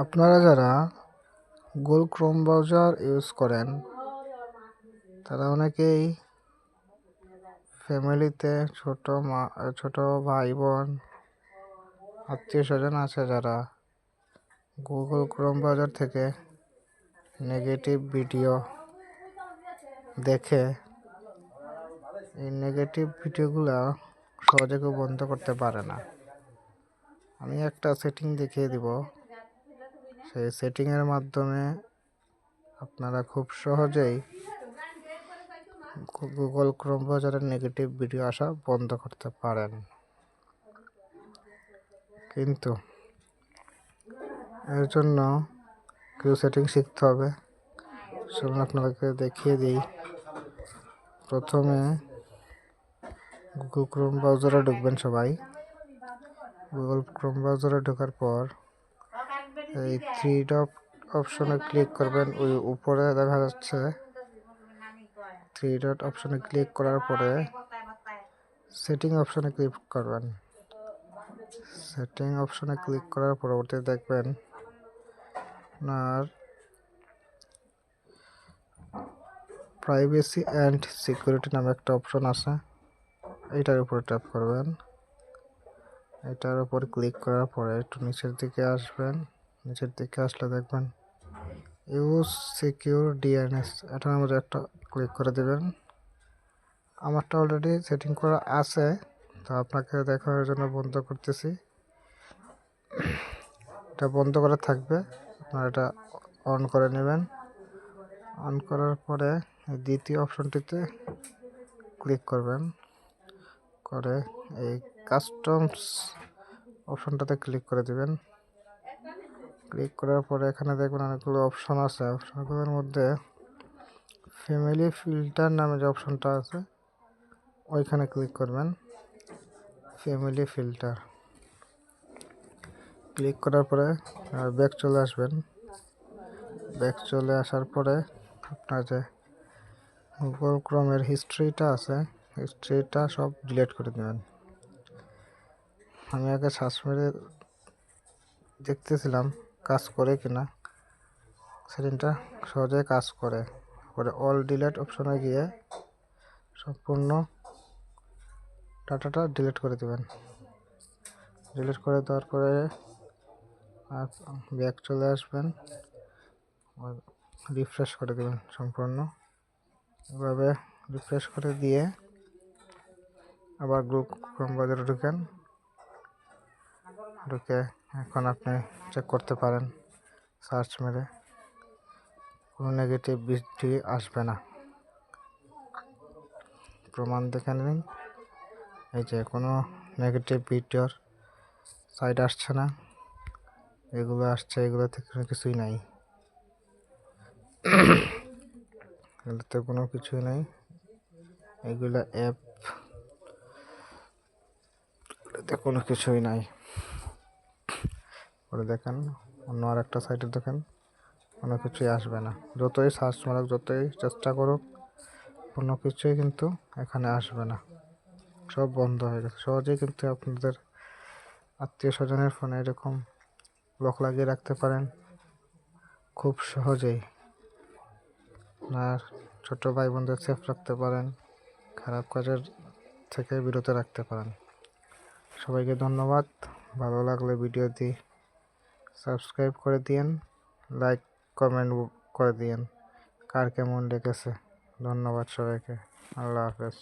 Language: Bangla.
আপনারা যারা গুগল ক্রোম ব্রাউজার ইউজ করেন তারা অনেকেই ফ্যামিলিতে ছোট ভাই বোন আত্মীয় স্বজন আছে যারা গুগল ক্রোম ব্রাউজার থেকে নেগেটিভ ভিডিও দেখে এই নেগেটিভ ভিডিওগুলো সহজে কেউ বন্ধ করতে পারে না। আমি একটা সেটিং দেখিয়ে দিব, সেই সেটিংয়ের মাধ্যমে আপনারা খুব সহজেই গুগল ক্রোম ব্রাউজারের নেগেটিভ ভিডিও আসা বন্ধ করতে পারেন। কিন্তু এর জন্য কিছু সেটিং শিখতে হবে, সেগুলো আপনাদেরকে দেখিয়ে দিই। প্রথমে গুগল ক্রোম ব্রাউজারে ঢুকবেন সবাই। গুগল ক্রোম ব্রাউজারে ঢোকার পর এই থ্রি ডট অপশনে ক্লিক করবেন। ওই উপরে দেখা যাচ্ছে থ্রি ডট অপশনে ক্লিক করার পরে সেটিং অপশনে ক্লিক করবেন। সেটিং অপশনে ক্লিক করার পরবর্তী দেখবেন আপনার প্রাইভেসি অ্যান্ড সিকিউরিটি নামে একটা অপশন আছে, এইটার উপরে ট্যাপ করবেন। এটার উপর ক্লিক করার পরে একটু নিচের দিকে আসবেন। নিচের দিকে আসলে দেখবেন ইউজ সিকিউর ডিএনএস, এটার মধ্যে একটা ক্লিক করে দেবেন। আমারটা অলরেডি সেটিং করা আছে, তো আপনাকে দেখানোর জন্য বন্ধ করতেছি। এটা বন্ধ করা থাকবে, আপনারা এটা অন করে নেবেন। অন করার পরে দ্বিতীয় অপশনটিতে ক্লিক করবেন, করে এই কাস্টমস অপশনটাতে ক্লিক করে দিবেন। ক্লিক করার পরে এখানে দেখবেন অনেকগুলো অপশন আছে। অপশনগুলোর মধ্যে ফ্যামিলি ফিল্টার নামে যে অপশনটা আছে ওইখানে ক্লিক করবেন। ফ্যামিলি ফিল্টার ক্লিক করার পরে ব্যাক চলে আসবেন। ব্যাক চলে আসার পরে আপনার যে গুগল ক্রোমের হিস্ট্রিটা আছে, হিস্ট্রিটা সব ডিলিট করে দেবেন। আমি আগে সার্চ মেরে দেখতেছিলাম কাজ করে কিনা, সেটিংটা সহজে কাজ করে। পরে অল ডিলিট অপশনে গিয়ে সম্পূর্ণ ডাটাটা ডিলিট করে দেবেন। ডিলিট করে দেওয়ার পরে ব্যাক চলে আসবেন, রিফ্রেশ করে দেবেন সম্পূর্ণ। এভাবে রিফ্রেশ করে দিয়ে আবার গুগল ক্রোম ব্রাউজারে ঢুকে এখন আপনি চেক করতে পারেন সার্চ মেরে, কোনো নেগেটিভ ভিডিও আসবে না। প্রমাণ দেখে নিন, এই যে কোনো নেগেটিভ ভিডিওর সাইড আসছে না, এগুলো আসছে, এগুলো থেকে কিছুই নাই, এগুলোতে কোনো কিছুই নাই। এগুলো অ্যাপতে কোনো কিছুই নাই। পরে দেখেন অন্য আর একটা সাইটে দেখেন কোনো কিছুই আসবে না। যতই সার্চ মারুক, যতই চেষ্টা করুক, কোনো কিছুই কিন্তু এখানে আসবে না, সব বন্ধ হয়ে গেছে। সহজেই কিন্তু আপনাদের আত্মীয় স্বজনের ফোনে এরকম লক লাগিয়ে রাখতে পারেন খুব সহজেই। আর ছোট ভাই বোনদের সেফ রাখতে পারেন, খারাপ কাজের থেকে বিরত রাখতে পারেন। সবাইকে ধন্যবাদ। ভালো লাগলে ভিডিওটি সাবস্ক্রাইব করে দিন, লাইক কমেন্ট করে দিন কার কেমন লেগেছে। ধন্যবাদ সবাইকে। আল্লাহ হাফেজ।